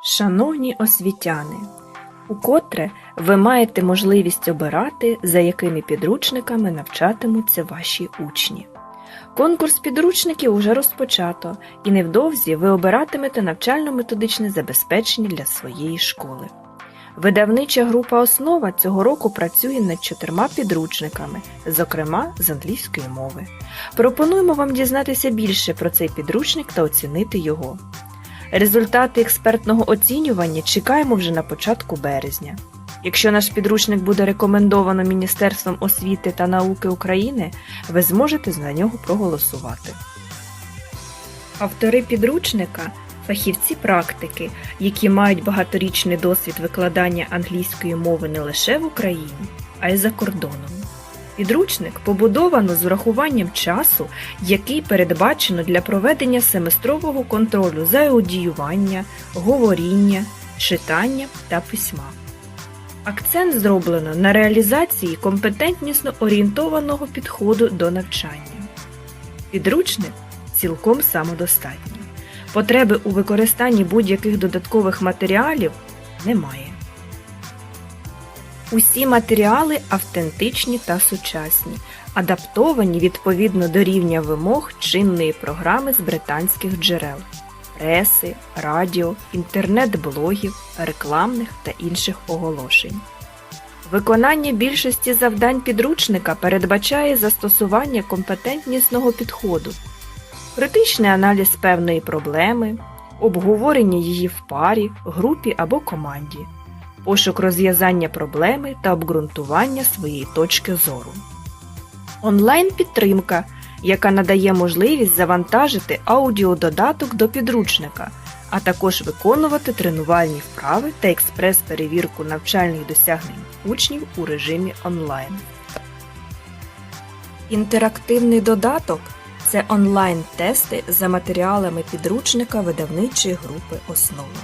Шановні освітяни, укотре ви маєте можливість обирати, за якими підручниками навчатимуться ваші учні. Конкурс підручників уже розпочато, і невдовзі ви обиратимете навчально-методичне забезпечення для своєї школи. Видавнича група «Основа» цього року працює над 4 підручниками, зокрема з англійської мови. Пропонуємо вам дізнатися більше про цей підручник та оцінити його. Результати експертного оцінювання чекаємо вже на початку березня. Якщо наш підручник буде рекомендовано Міністерством освіти та науки України, ви зможете за нього проголосувати. Автори підручника – фахівці-практики, які мають багаторічний досвід викладання англійської мови не лише в Україні, а й за кордоном. Підручник побудовано з урахуванням часу, який передбачено для проведення семестрового контролю за аудіювання, говоріння, читання та письма. Акцент зроблено на реалізації компетентнісно орієнтованого підходу до навчання. Підручник цілком самодостатній. Потреби у використанні будь-яких додаткових матеріалів немає. Усі матеріали автентичні та сучасні, адаптовані відповідно до рівня вимог чинної програми з британських джерел – преси, радіо, інтернет-блогів, рекламних та інших оголошень. Виконання більшості завдань підручника передбачає застосування компетентнісного підходу, критичний аналіз певної проблеми, обговорення її в парі, групі або команді, пошук розв'язання проблеми та обґрунтування своєї точки зору. Онлайн-підтримка, яка надає можливість завантажити аудіододаток до підручника, а також виконувати тренувальні вправи та експрес-перевірку навчальних досягнень учнів у режимі онлайн. Інтерактивний додаток – це онлайн-тести за матеріалами підручника видавничої групи «Основа».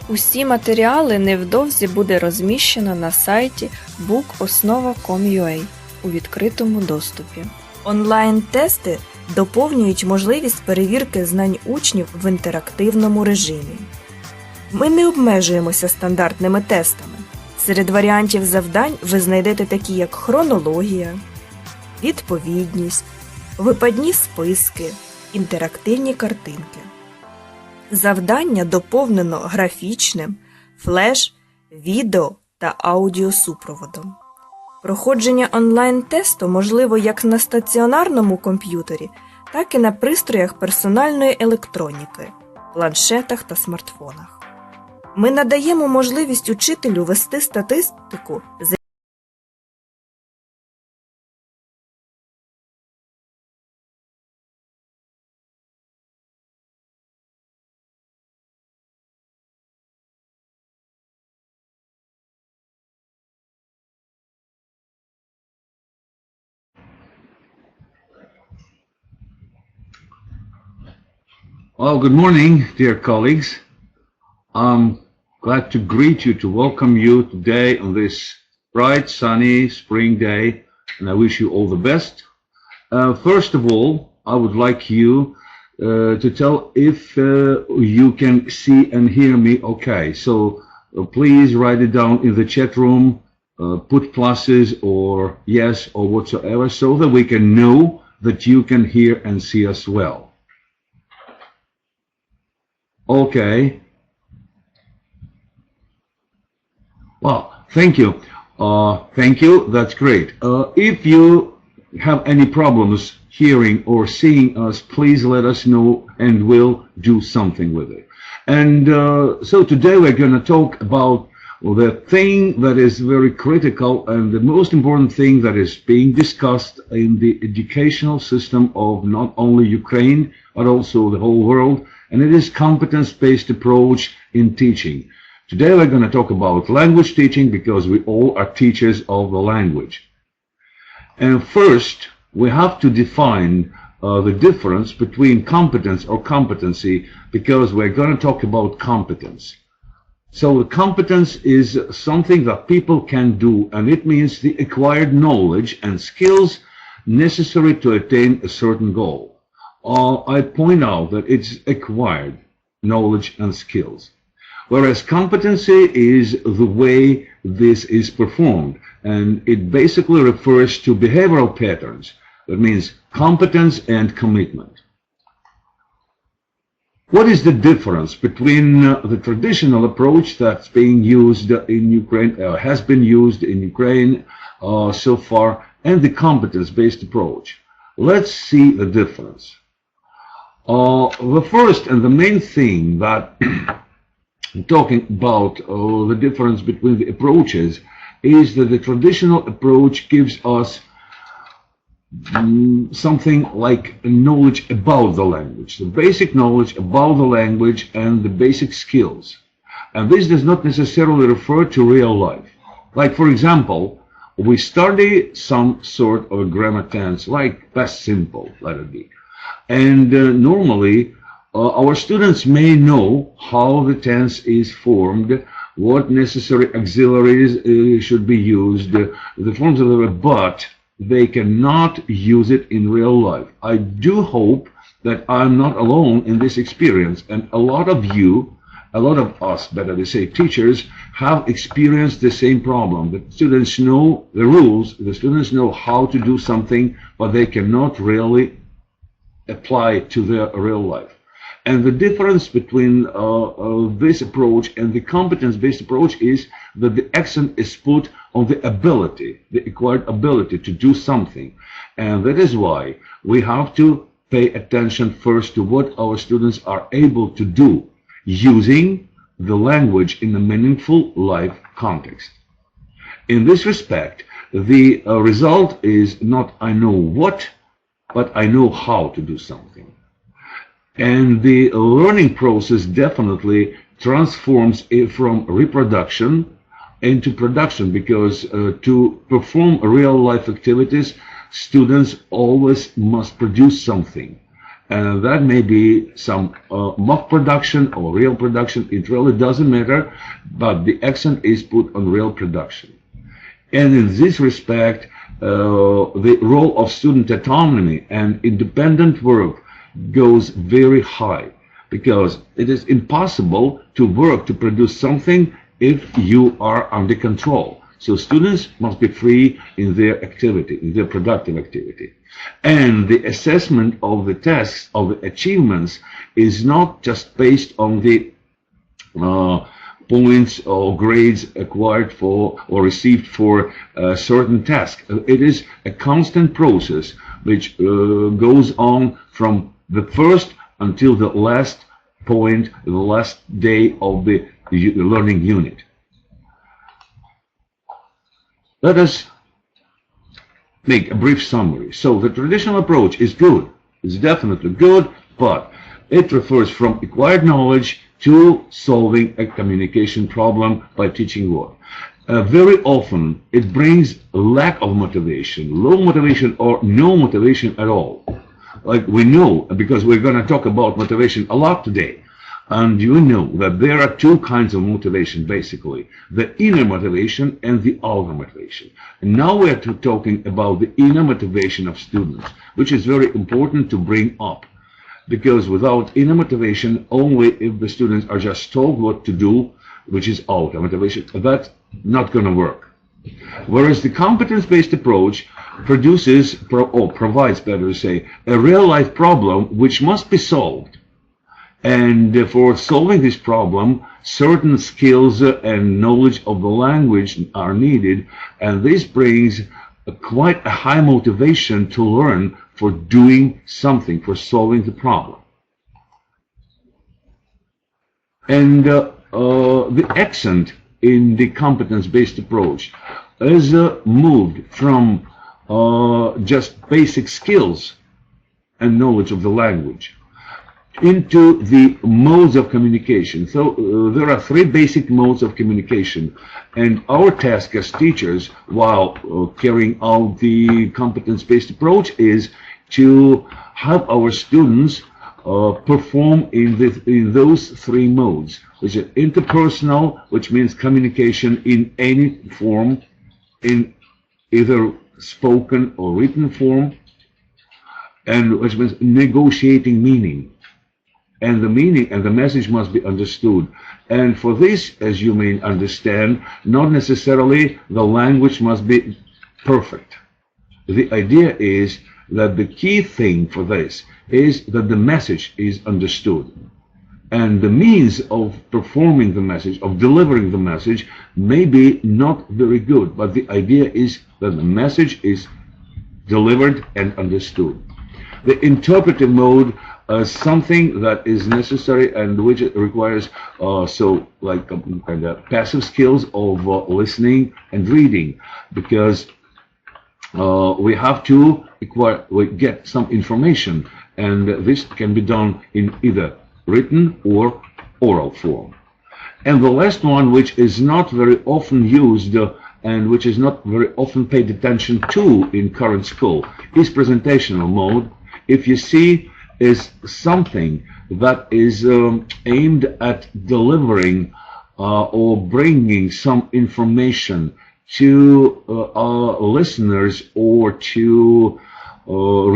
Усі матеріали невдовзі буде розміщено на сайті bookosnova.com.ua у відкритому доступі. Онлайн-тести доповнюють можливість перевірки знань учнів в інтерактивному режимі. Ми не обмежуємося стандартними тестами. Серед варіантів завдань ви знайдете такі, як хронологія, відповідність, випадні списки, інтерактивні картинки. Завдання доповнено графічним, флеш, відео та аудіосупроводом. Проходження онлайн-тесту можливо як на стаціонарному комп'ютері, так і на пристроях персональної електроніки, планшетах та смартфонах. Ми надаємо можливість учителю вести статистику за Well, good morning, dear colleagues. I'm glad to greet you, to welcome you today on this bright, sunny spring day, and I wish you all the best. First of all, I would like you to tell if you can see and hear me okay. So please write it down in the chat room, put pluses or yes or whatsoever, so that we can know that you can hear and see us well. Okay. Well, thank you. Thank you. That's great. If you have any problems hearing or seeing us, please let us know and we'll do something with it. And so today we're going to talk about the thing that is very critical and the most important thing that is being discussed in the educational system of not only Ukraine, but also the whole world. And it is competence-based approach in teaching. Today we're going to talk about language teaching because we all are teachers of the language. And first, we have to define the difference between competence or competency because we're going to talk about competence. So the competence is something that people can do, and it means the acquired knowledge and skills necessary to attain a certain goal. I point out that it's acquired knowledge and skills. Whereas competency is the way this is performed, and it basically refers to behavioral patterns. That means competence and commitment. What is the difference between the traditional approach that's being used in Ukraine, has been used in Ukraine so far, and the competence-based approach? Let's see the difference. The first and the main thing that talking about the difference between the approaches is that the traditional approach gives us something like knowledge about the language, the basic knowledge about the language and the basic skills. And this does not necessarily refer to real life. Like, for example, we study some sort of a grammar tense, like past simple, let it be. And normally, our students may know how the tense is formed, what necessary auxiliaries should be used, the forms of the verb, but they cannot use it in real life. I do hope that I'm not alone in this experience, and a lot of you, a lot of us, better to say teachers, have experienced the same problem. The students know the rules, the students know how to do something, but they cannot really apply it to their real life. And the difference between this approach and the competence-based approach is that the accent is put on the ability, the acquired ability to do something. And that is why we have to pay attention first to what our students are able to do using the language in a meaningful life context. In this respect, the result is not I know what, but I know how to do something. And the learning process definitely transforms it from reproduction into production, because to perform real life activities, students always must produce something. And that may be some mock production or real production. It really doesn't matter, but the accent is put on real production. And in this respect, the role of student autonomy and independent work goes very high, because it is impossible to work to produce something if you are under control. So students must be free in their activity, in their productive activity. And the assessment of the tasks, of the achievements, is not just based on the points or grades acquired for or received for a certain task. It is a constant process which goes on from the first until the last point, the last day of the learning unit. Let us make a brief summary. So the traditional approach is good, it's definitely good, but it refers from acquired knowledge to solving a communication problem by teaching what? Very often it brings lack of motivation, low motivation or no motivation at all. Like we know, because we're going to talk about motivation a lot today, and you know that there are two kinds of motivation basically, the inner motivation and the outer motivation. And now we're talking about the inner motivation of students, which is very important to bring up, because without inner motivation, only if the students are just told what to do, which is outer motivation, that's not going to work. Whereas the competence-based approach produces, or provides, better to say, a real-life problem which must be solved. And for solving this problem, certain skills and knowledge of the language are needed, and this brings quite a high motivation to learn for doing something, for solving the problem. And the accent in the competence-based approach is moved from just basic skills and knowledge of the language into the modes of communication. So there are three basic modes of communication, and our task as teachers, while carrying out the competence-based approach, is to have our students perform in those three modes, which is interpersonal, which means communication in any form, in either spoken or written form, and which means negotiating meaning. and the meaning and the message must be understood. And for this, as you may understand, not necessarily the language must be perfect. The idea is that the key thing for this is that the message is understood. And the means of performing the message, of delivering the message, may be not very good, but the idea is that the message is delivered and understood. The interpretive mode is something that is necessary and which requires kind of passive skills of listening and reading, because we have to get some information, and this can be done in either written or oral form. And the last one, which is not very often used and which is not very often paid attention to in current school, is presentational mode. If you see, is something that is aimed at delivering or bringing some information to our listeners or to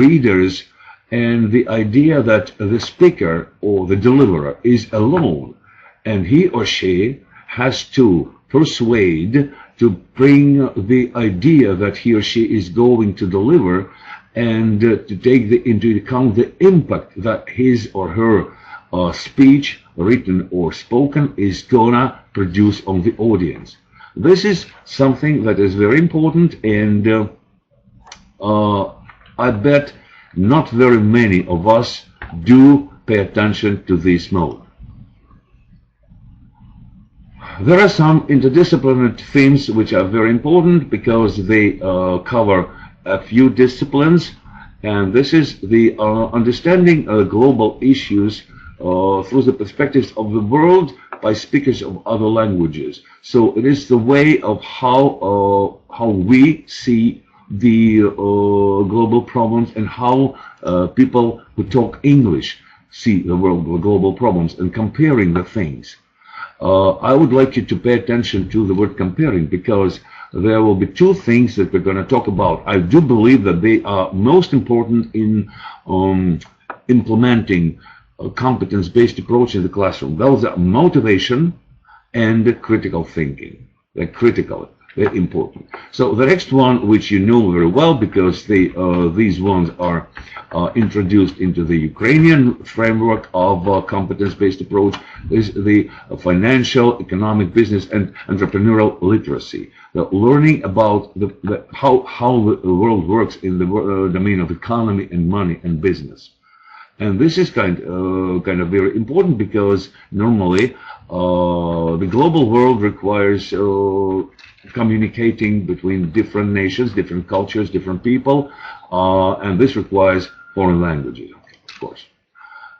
readers, and the idea that the speaker or the deliverer is alone, and he or she has to persuade to bring the idea that he or she is going to deliver, and to take into account the impact that his or her speech, written or spoken, is gonna produce on the audience. This is something that is very important, and I bet not very many of us do pay attention to this mode. There are some interdisciplinary themes which are very important because they cover a few disciplines, and this is the understanding global issues through the perspectives of the world by speakers of other languages. So it is the way of how we see the global problems, and how people who talk English see the world, the global problems, and comparing the things. I would like you to pay attention to the word comparing, because there will be two things that we're going to talk about. I do believe that they are most important in implementing a competence-based approach in the classroom. Those are motivation and critical thinking. They're critical, they're important. So the next one, which you know very well, because these ones are introduced into the Ukrainian framework of competence-based approach, is the financial, economic, business, and entrepreneurial literacy. The learning about how the world works in the domain of economy and money and business. And this is kind of very important, because normally the global world requires communicating between different nations, different cultures, different people, and this requires foreign languages, of course.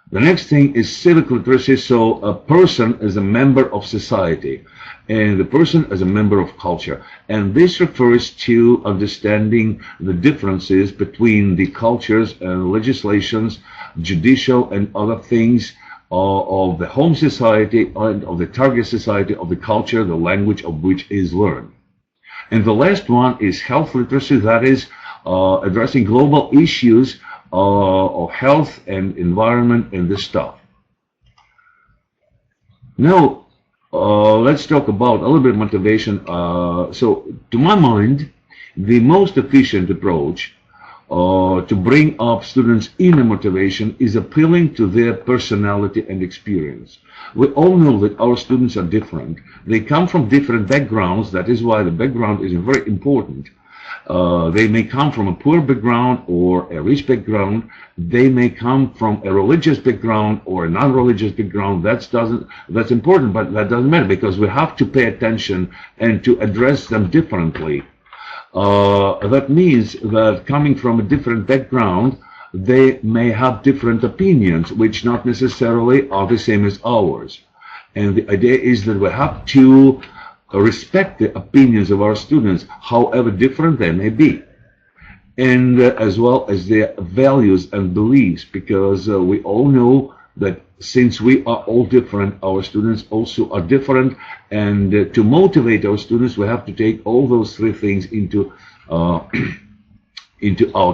The next thing is civic literacy. So a person is a member of society, and the person as a member of culture. And this refers to understanding the differences between the cultures and legislations, judicial and other things of the home society and of the target society, of the culture, the language of which is learned. And the last one is health literacy, that is addressing global issues of health and environment and this stuff. Now, let's talk about a little bit of motivation. So, to my mind, the most efficient approach to bring up students' inner motivation is appealing to their personality and experience. We all know that our students are different. They come from different backgrounds. That is why the background is very important. They may come from a poor background or a rich background. They may come from a religious background or a non-religious background. That's important, but that doesn't matter, because we have to pay attention and to address them differently. That means that coming from a different background, they may have different opinions, which not necessarily are the same as ours. And the idea is that we have to respect the opinions of our students, however different they may be, and as well as their values and beliefs, because we all know that since we are all different, our students also are different, and to motivate our students, we have to take all those three things into our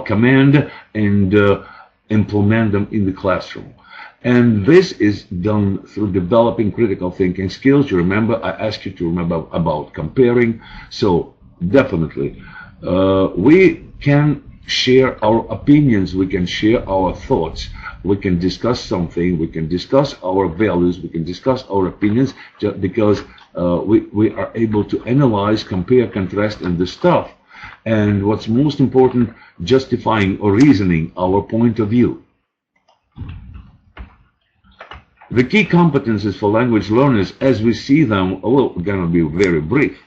command and implement them in the classroom. And this is done through developing critical thinking skills. You remember, I asked you to remember about comparing. So definitely, we can share our opinions, we can share our thoughts, we can discuss something, we can discuss our values, we can discuss our opinions, just because we are able to analyze, compare, contrast in the stuff. And what's most important, justifying or reasoning our point of view. The key competences for language learners, as we see them, well, going to be very brief.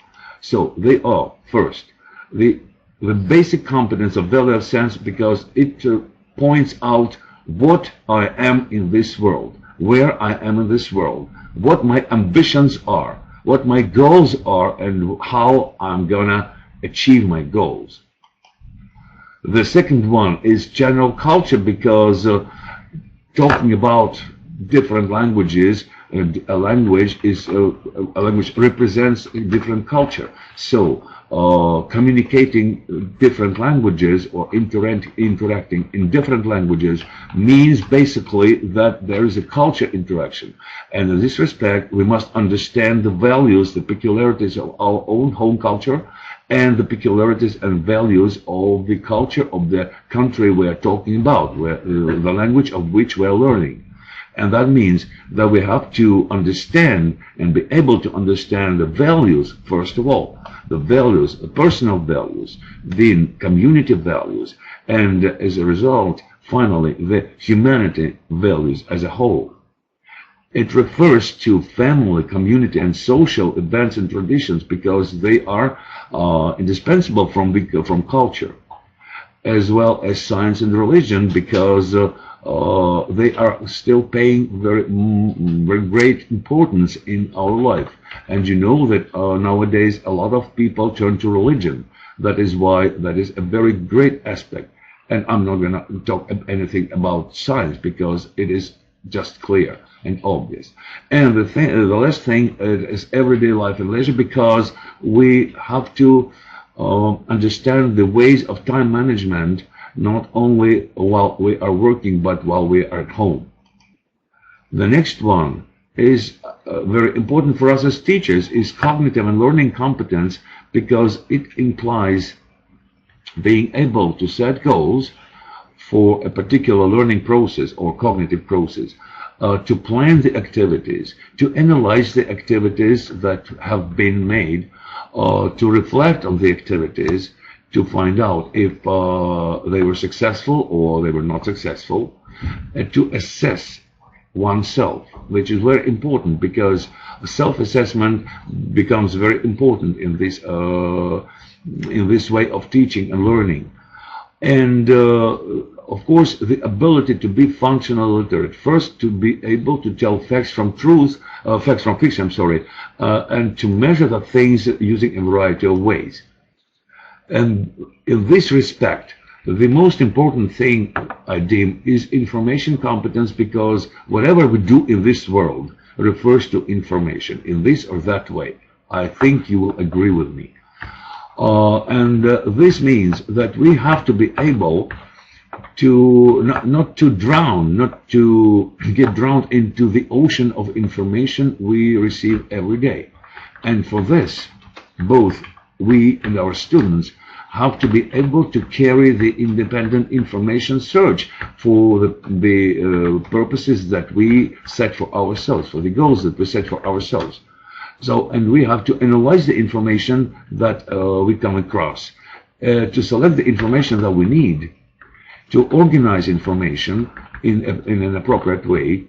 So they are, first, the basic competence of value of sense, because it points out what I am in this world, where I am in this world, what my ambitions are, what my goals are, and how I'm going to achieve my goals. The second one is general culture, because talking about different languages, a language represents a different culture. So communicating different languages or interacting in different languages means basically that there is a culture interaction. And in this respect, we must understand the values, the peculiarities of our own home culture, and the peculiarities and values of the culture of the country we are talking about, the language of which we are learning. And that means that we have to understand and be able to understand the values, first of all, the values, the personal values, the community values, and as a result, finally, the humanity values as a whole. It refers to family, community, and social events and traditions, because they are indispensable from culture, as well as science and religion, because they are still paying very great importance in our life. And you know that nowadays a lot of people turn to religion. That is why that is a very great aspect. And I'm not going to talk anything about science, because it is just clear and obvious. And the last thing is everyday life and leisure, because we have to understand the ways of time management, not only while we are working, but while we are at home. The next one is very important for us as teachers, is cognitive and learning competence, because it implies being able to set goals for a particular learning process or cognitive process, to plan the activities, to analyze the activities that have been made, to reflect on the activities, to find out if they were successful or they were not successful, and to assess oneself, which is very important, because self-assessment becomes very important in this way of teaching and learning. And of course, the ability to be functional literate, first to be able to tell facts from fiction, and to measure the things using a variety of ways. And in this respect, the most important thing I deem is information competence, because whatever we do in this world refers to information in this or that way. I think you will agree with me. This means that we have to be able to not to get drowned into the ocean of information we receive every day. And for this, both we and our students have to be able to carry the independent information search for the purposes that we set for ourselves, for the goals that we set for ourselves. So, and we have to analyze the information that we come across, to select the information that we need, to organize information in an appropriate way,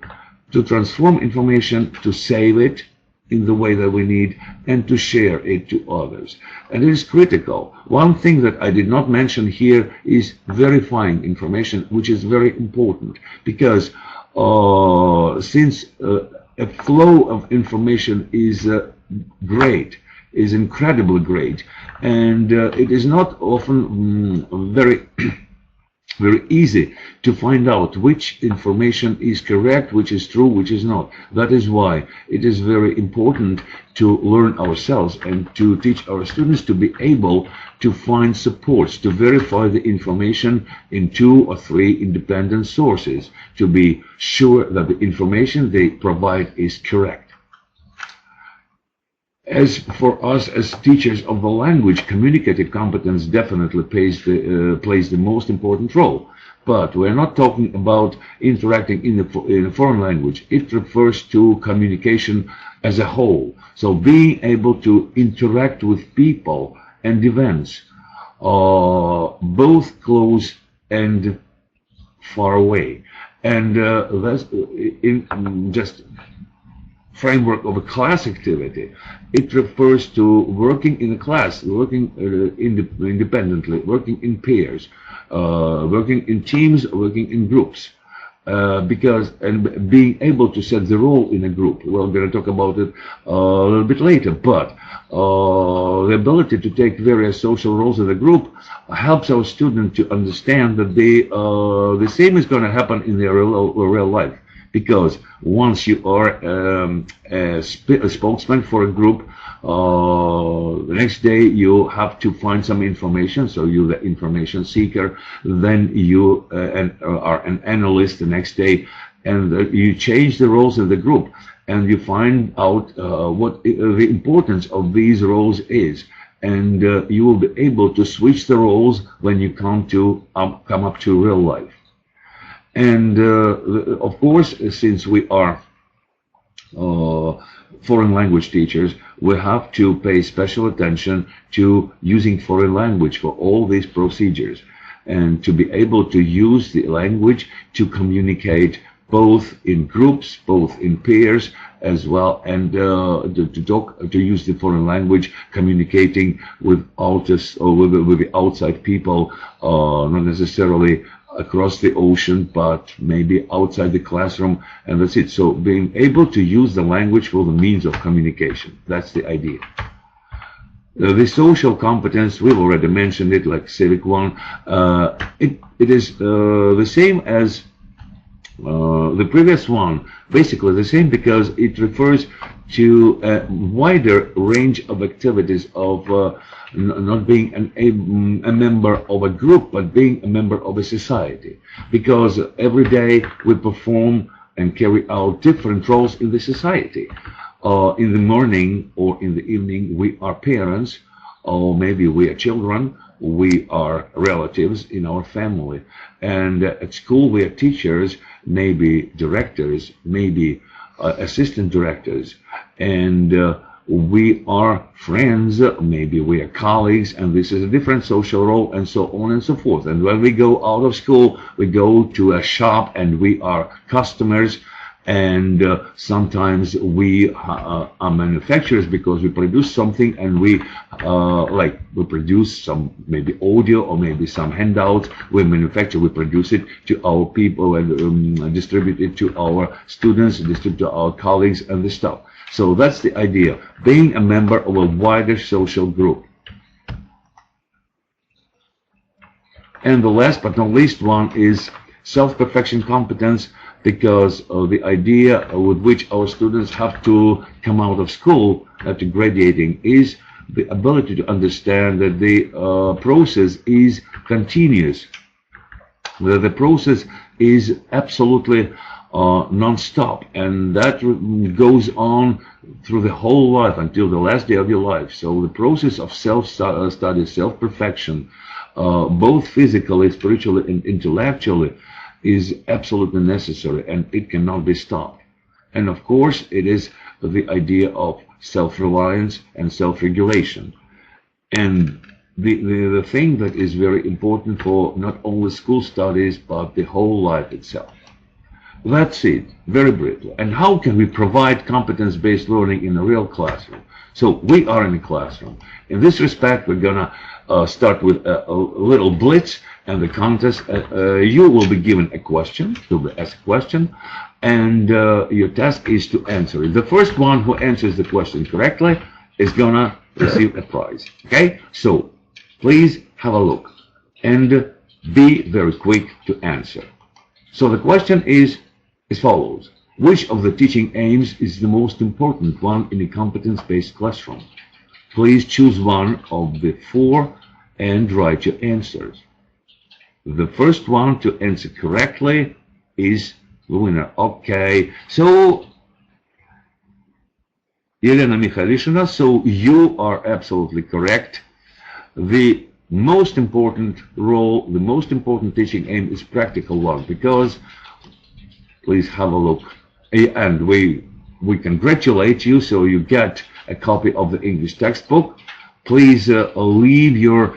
to transform information, to save it in the way that we need, and to share it to others. And it is critical. One thing that I did not mention here is verifying information, which is very important, because since a flow of information is great, is incredibly great, and it is not often very very easy to find out which information is correct, which is true, which is not. That is why it is very important to learn ourselves and to teach our students to be able to find supports, to verify the information in 2 or 3 independent sources, to be sure that the information they provide is correct. As for us as teachers of the language, communicative competence definitely plays the most important role. But we're not talking about interacting in a foreign language. It refers to communication as a whole. So being able to interact with people and events, both close and far away. And that's in just framework of a class activity. It refers to working in a class, working independently, working in pairs, working in teams, working in groups, and being able to set the role in a group. We're going to talk about it a little bit later, but the ability to take various social roles in the group helps our student to understand that the same is going to happen in their real life. Because once you are a spokesman for a group, the next day you have to find some information, so you're the information seeker. Then you are an analyst the next day, and you change the roles in the group, and you find out what the importance of these roles is. And you will be able to switch the roles when you come up to real life. And of course, since we are foreign language teachers, we have to pay special attention to using foreign language for all these procedures, and to be able to use the language to communicate both in groups, both in pairs as well, and to use the foreign language communicating with with the outside people, not necessarily across the ocean, but maybe outside the classroom, and that's it. So being able to use the language for the means of communication, that's the idea. The social competence, we've already mentioned it, like civic one. It is the same as the previous one, basically the same, because it refers to a wider range of activities of not being a member of a group, but being a member of a society. Because every day we perform and carry out different roles in the society. In the morning or in the evening, we are parents, or maybe we are children, we are relatives in our family. And at school, we are teachers, maybe directors, maybe assistant directors, and we are friends, maybe we are colleagues, and this is a different social role, and so on and so forth. And when we go out of school, we go to a shop and we are customers, and sometimes we are manufacturers because we produce something, and we produce some maybe audio or maybe some handouts. We manufacture, we produce it to our people and distribute it to our students, distribute to our colleagues and the stuff. So that's the idea, being a member of a wider social group. And the last but not least one is self-perfection competence, because the idea with which our students have to come out of school after graduating is the ability to understand that the process is continuous, that the process is absolutely non-stop, and that goes on through the whole life until the last day of your life. So the process of self-study, self-perfection, both physically, spiritually, and intellectually, is absolutely necessary, and it cannot be stopped. And of course, it is the idea of self-reliance and self-regulation. And the thing that is very important for not only school studies, but the whole life itself. That's it, very briefly. And how can we provide competence-based learning in a real classroom? So we are in a classroom. In this respect, we're gonna start with a little blitz and the contest. You will be given a question, you'll be asked a question, and your task is to answer it. The first one who answers the question correctly is gonna receive a prize. Okay? So please have a look. And Be very quick to answer. So the question is as follows. Which of the teaching aims is the most important one in a competence-based classroom? Please choose one of the four and write your answers. The first one to answer correctly is the winner. Okay, so Elena Mikhalishina, so you are absolutely correct. The most important role, the most important teaching aim is practical one, because please have a look, and we congratulate you, so you get a copy of the English textbook. Please leave your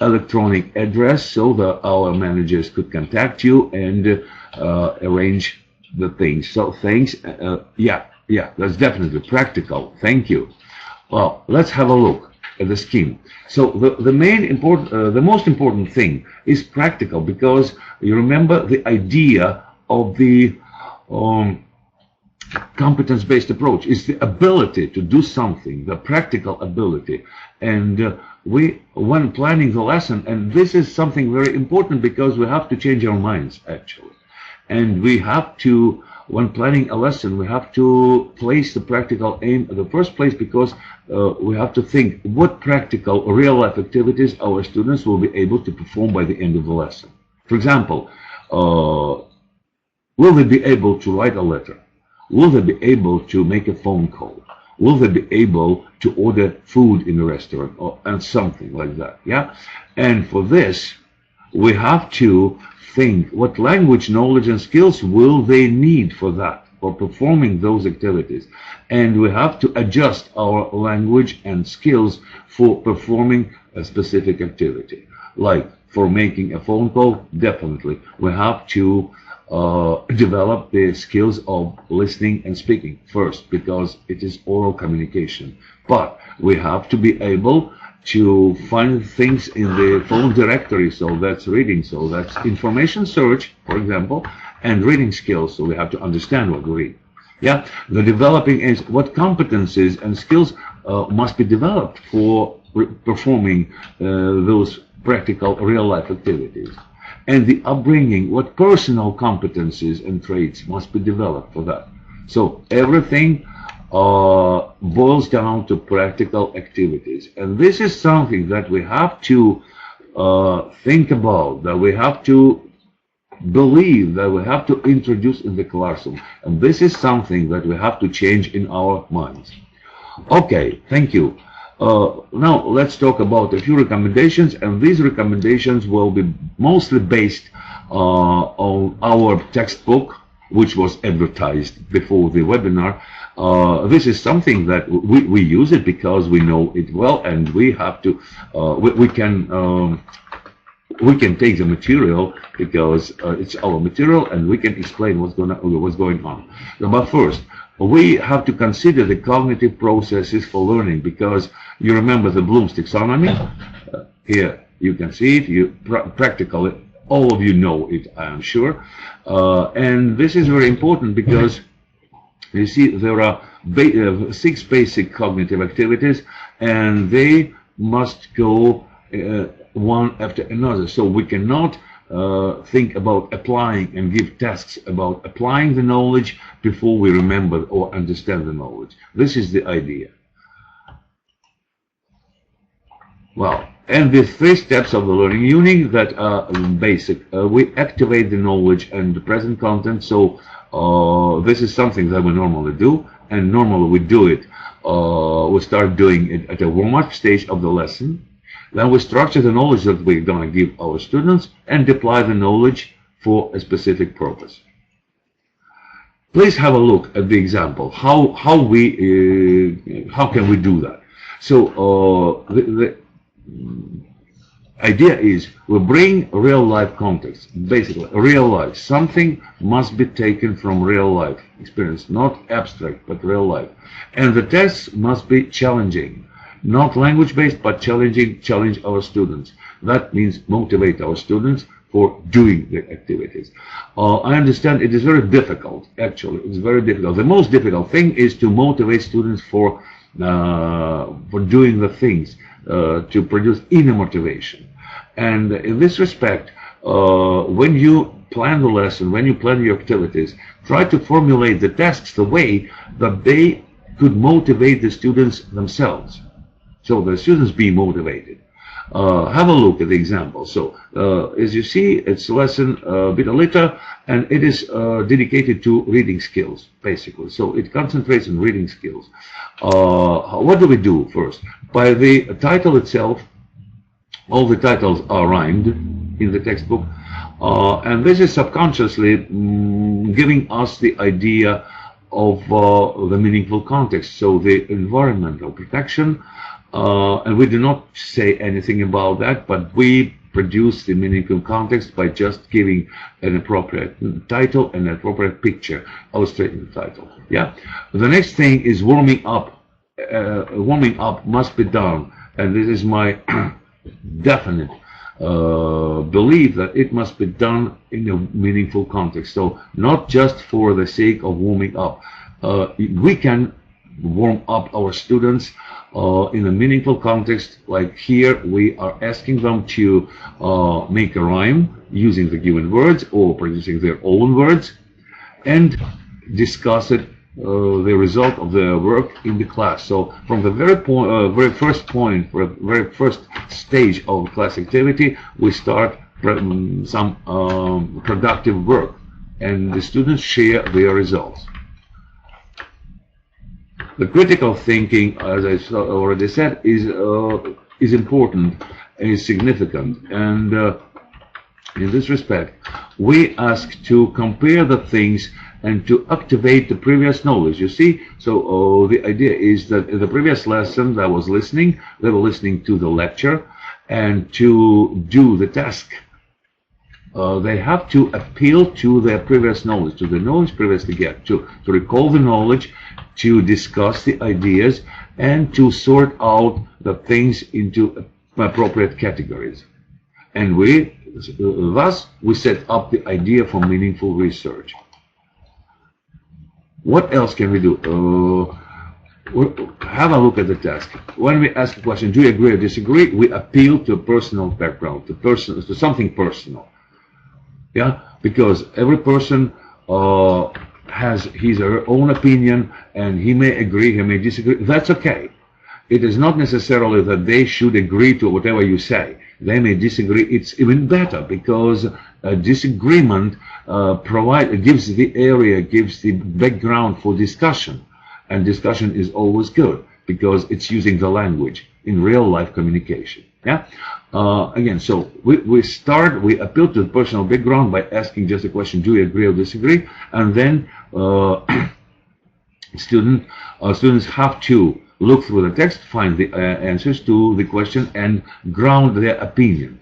electronic address so that our managers could contact you and arrange the things. So thanks. Yeah, that's definitely practical. Thank you. Well, let's have a look at the scheme. So the most important thing is practical, because you remember the idea of the competence-based approach is the ability to do something, the practical ability. And when planning the lesson, and this is something very important, because we have to change our minds actually, and we have to, when planning a lesson, we have to place the practical aim in the first place, because we have to think what practical real-life activities our students will be able to perform by the end of the lesson. For example, will they be able to write a letter? Will they be able to make a phone call? Will they be able to order food in a restaurant, and something like that? Yeah. And for this, we have to think what language knowledge and skills will they need for that, for performing those activities. And we have to adjust our language and skills for performing a specific activity. Like for making a phone call, definitely we have to develop the skills of listening and speaking first, because it is oral communication. But we have to be able to find things in the phone directory, so that's reading, so that's information search, for example, and reading skills, so we have to understand what we read. Yeah, the developing is what competencies and skills must be developed for performing those practical real-life activities. And the upbringing, what personal competencies and traits must be developed for that. So everything boils down to practical activities. And this is something that we have to think about, that we have to believe, that we have to introduce in the classroom. And this is something that we have to change in our minds. Okay, thank you. Now let's talk about a few recommendations, and these recommendations will be mostly based on our textbook, which was advertised before the webinar. This is something that we use it because we know it well, and we have to we can take the material because it's our material, and we can explain what's going on. But first, we have to consider the cognitive processes for learning, because you remember the Bloom's taxonomy. Here you can see it. You practically all of you know it, I am sure. And this is very important because you see there are 6 basic cognitive activities, and they must go one after another. So we cannot think about applying and give tasks about applying the knowledge before we remember or understand the knowledge. This is the idea. Well, and the 3 steps of the learning unit that are basic. We activate the knowledge and the present content. So this is something that we normally do, and normally we do it. We start doing it at a warm-up stage of the lesson. Then we structure the knowledge that we're going to give our students and apply the knowledge for a specific purpose. Please have a look at the example. How can we do that? So the idea is we bring real life context, basically real life. Something must be taken from real life experience, not abstract, but real life. And the tests must be challenging. Not language-based, but challenge our students. That means motivate our students for doing the activities. I understand it is very difficult, actually. It's very difficult. The most difficult thing is to motivate students for doing the things, to produce inner motivation. And in this respect, when you plan the lesson, when you plan your activities, try to formulate the tasks the way that they could motivate the students themselves. So the students be motivated. Have a look at the example. So as you see, it's lesson bit later, and it is dedicated to reading skills, basically. So it concentrates on reading skills. What do we do first? By the title itself, all the titles are rhymed in the textbook, and this is subconsciously giving us the idea of the meaningful context, so the environmental protection, and we do not say anything about that, but we produce the meaningful context by just giving an appropriate title and an appropriate picture illustrating the title. Yeah. The next thing is warming up. Warming up must be done, and this is my definite belief that it must be done in a meaningful context. So not just for the sake of warming up. We can warm up our students in a meaningful context. Like here, we are asking them to make a rhyme using the given words or producing their own words, and discuss it, the result of the work in the class. So from the very first stage of class activity, we start some productive work, and the students share their results. The critical thinking, as I already said, is important and is significant, and in this respect, we ask to compare the things and to activate the previous knowledge. You see, so the idea is that in the previous lesson they were listening to the lecture, and to do the task, they have to appeal to their previous knowledge, to the knowledge previously get, to recall the knowledge, to discuss the ideas, and to sort out the things into appropriate categories. And thus we set up the idea for meaningful research. What else can we do? Have a look at the task. When we ask a question, do you agree or disagree, we appeal to a personal background, to something personal. Yeah, because every person has his or her own opinion, and he may agree, he may disagree. That's okay. It is not necessarily that they should agree to whatever you say. They may disagree. It's even better, because a disagreement gives the background for discussion, and discussion is always good because it's using the language in real life communication. Yeah. Again, so we appeal to the personal background by asking just a question: do you agree or disagree? And then students have to look through the text, find the answers to the question, and ground their opinion.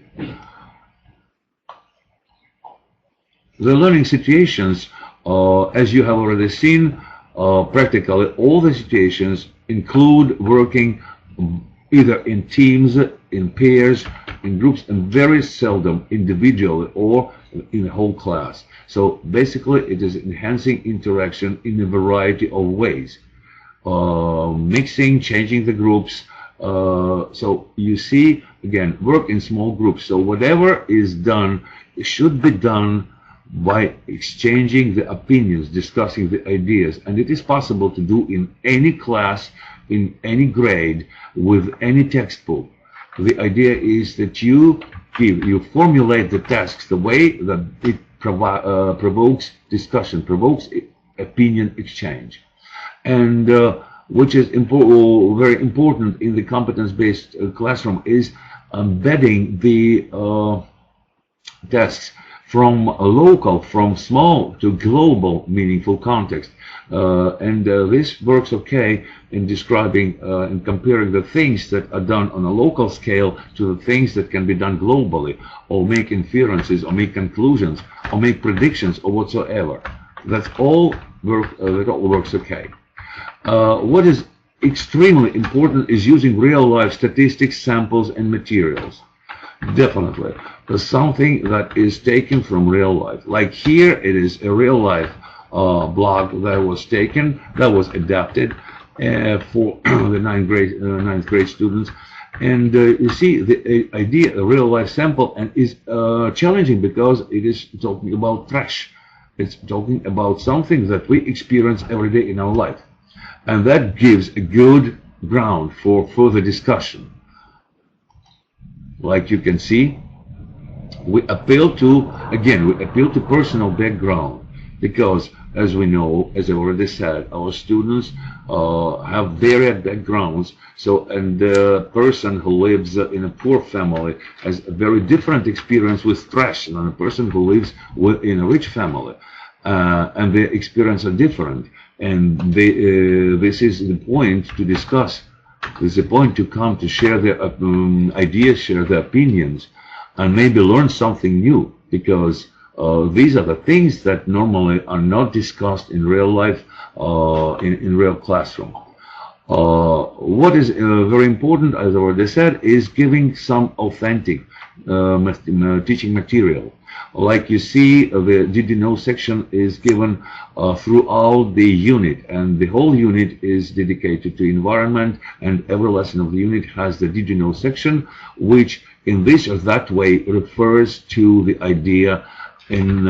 The learning situations, as you have already seen, practically all the situations include working either in teams, in pairs, in groups, and very seldom individually or in a whole class. So basically it is enhancing interaction in a variety of ways. Mixing, changing the groups. So you see, again, work in small groups. So whatever is done, it should be done by exchanging the opinions, discussing the ideas. And it is possible to do in any class, in any grade, with any textbook. The idea is that you formulate the tasks the way that it provokes discussion, provokes opinion exchange. And which is very important in the competence-based classroom is embedding the tasks from local, from small to global meaningful context. And this works okay in describing and comparing the things that are done on a local scale to the things that can be done globally, or make inferences, or make conclusions, or make predictions, or whatsoever. That all works okay. What is extremely important is using real-life statistics, samples, and materials. Definitely. Something that is taken from real life. Like here, it is a real-life blog that was taken, that was adapted for the ninth grade students. And you see, the idea, a real-life sample, and is challenging because it is talking about trash. It's talking about something that we experience every day in our life. And that gives a good ground for further discussion. Like you can see, we appeal to personal background, because as we know, as I already said, our students have varied backgrounds. So, and the person who lives in a poor family has a very different experience with trash than a person who lives in a rich family. And their experiences are different. And this is the point to discuss. This is the point to come to share their ideas, share their opinions, and maybe learn something new, because these are the things that normally are not discussed in real life, in real classroom. What is very important, as I already said, is giving some authentic teaching material. Like you see, the Did You Know section is given throughout the unit, and the whole unit is dedicated to environment, and every lesson of the unit has the Did You Know section, which in this or that way refers to the idea in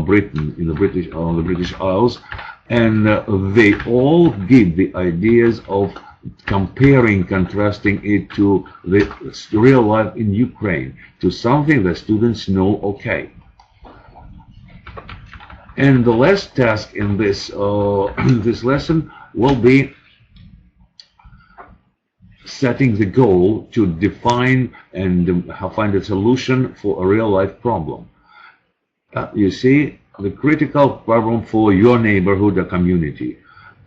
Britain, in the British Isles, and they all give the ideas of comparing, contrasting it to the real life in Ukraine, to something that students know okay. And the last task in this this lesson will be setting the goal to define and find a solution for a real life problem. You see, the critical problem for your neighborhood or community.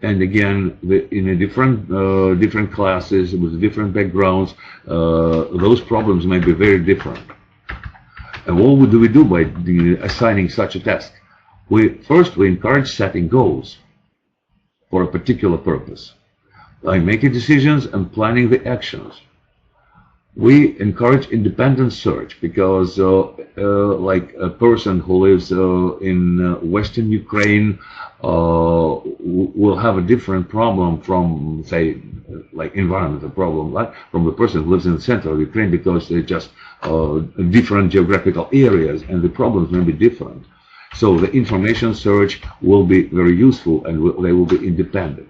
And again, in a different classes with different backgrounds, those problems may be very different. And what do we do by assigning such a task? First, we encourage setting goals for a particular purpose, like making decisions and planning the actions. We encourage independent search, because like a person who lives in Western Ukraine will have a different problem from, say, like environmental problem, like from the person who lives in the center of Ukraine, because they're just different geographical areas and the problems may be different. So the information search will be very useful, and they will be independent.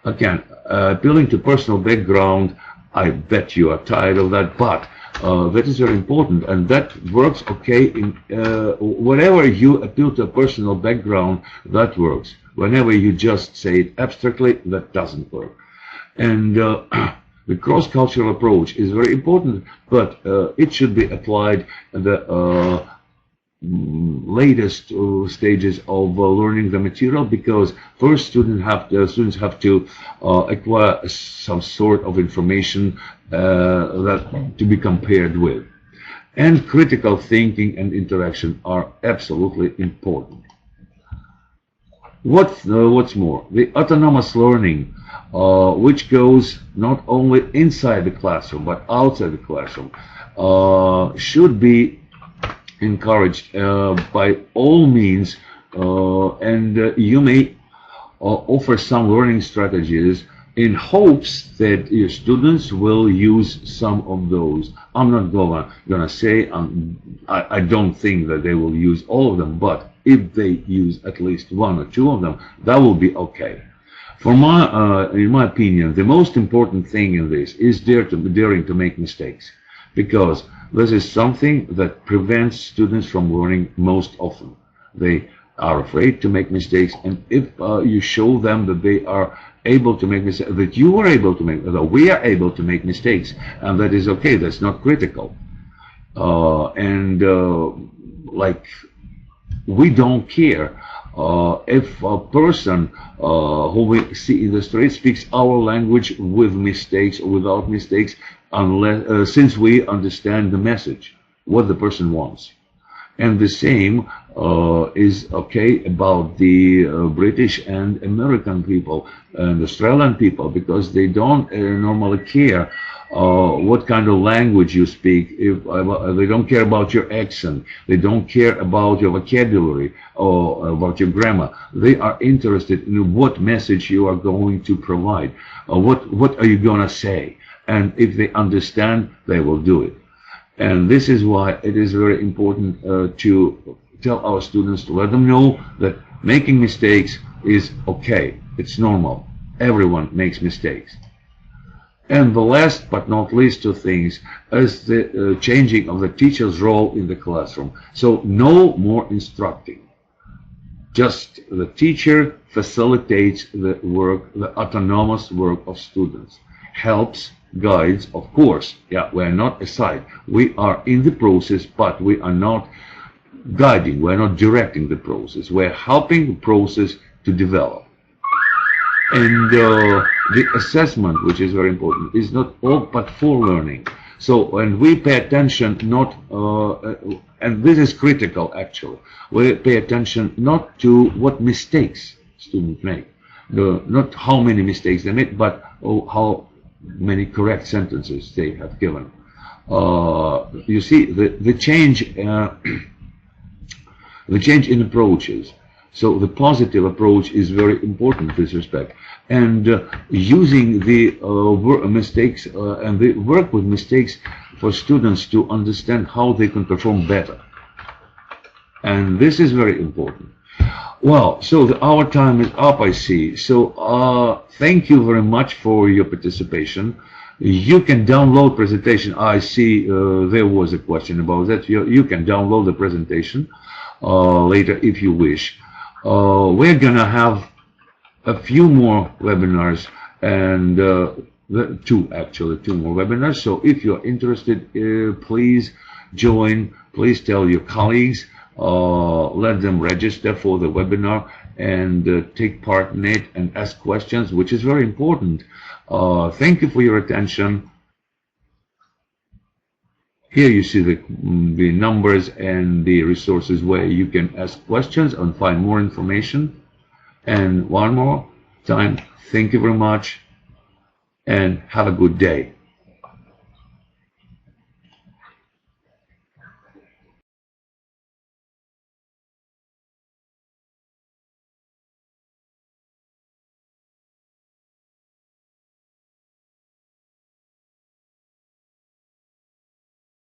Again, appealing to personal background, I bet you are tired of that, but that is very important, and that works okay in whenever you appeal to a personal background, that works. Whenever you just say it abstractly, that doesn't work. And the cross-cultural approach is very important, but it should be applied in the latest stages of learning the material, because first students have to acquire some sort of information that to be compared with. And critical thinking and interaction are absolutely important. What's more, the autonomous learning, which goes not only inside the classroom but outside the classroom, should be encouraged by all means, and you may offer some learning strategies in hopes that your students will use some of those. I'm not gonna say I don't think that they will use all of them, but if they use at least one or two of them, that will be okay. In my opinion, the most important thing in this is daring to make mistakes, because this is something that prevents students from learning most often. They are afraid to make mistakes, and if you show them that they are able to make mistakes, that you are able to make, that we are able to make mistakes, and that is okay, that's not critical. Like, we don't care if a person who we see in the street speaks our language with mistakes or without mistakes, unless since we understand the message, what the person wants. And the same is okay about the British and American people and Australian people, because they don't normally care what kind of language you speak. If they don't care about your accent, they don't care about your vocabulary or about your grammar. They are interested in what message you are going to provide, what are you going to say. And if they understand, they will do it. And this is why it is very important to tell our students, to let them know that making mistakes is okay. It's normal. Everyone makes mistakes. And the last but not least two things is the changing of the teacher's role in the classroom. So no more instructing. Just the teacher facilitates the work, the autonomous work of students. Helps, guides, of course. Yeah, we're not aside. We are in the process, but we are not guiding, we're not directing the process. We're helping the process to develop. And the assessment, which is very important, is not all but for learning. So when we pay attention, not, and this is critical actually, we pay attention not to what mistakes students make, not how many mistakes they make, but how many correct sentences they have given. You see, the change, the change in approaches. So the positive approach is very important in this respect. And using the mistakes and the work with mistakes for students to understand how they can perform better. And this is very important. Well, so our time is up, I see. So thank you very much for your participation. You can download presentation. I see there was a question about that. You can download the presentation later if you wish. We're gonna have a few more webinars, and two more webinars. So if you're interested, please join. Please tell your colleagues. Let them register for the webinar and take part in it and ask questions, which is very important. Thank you for your attention. Here you see the numbers and the resources where you can ask questions and find more information. And one more time, thank you very much and have a good day.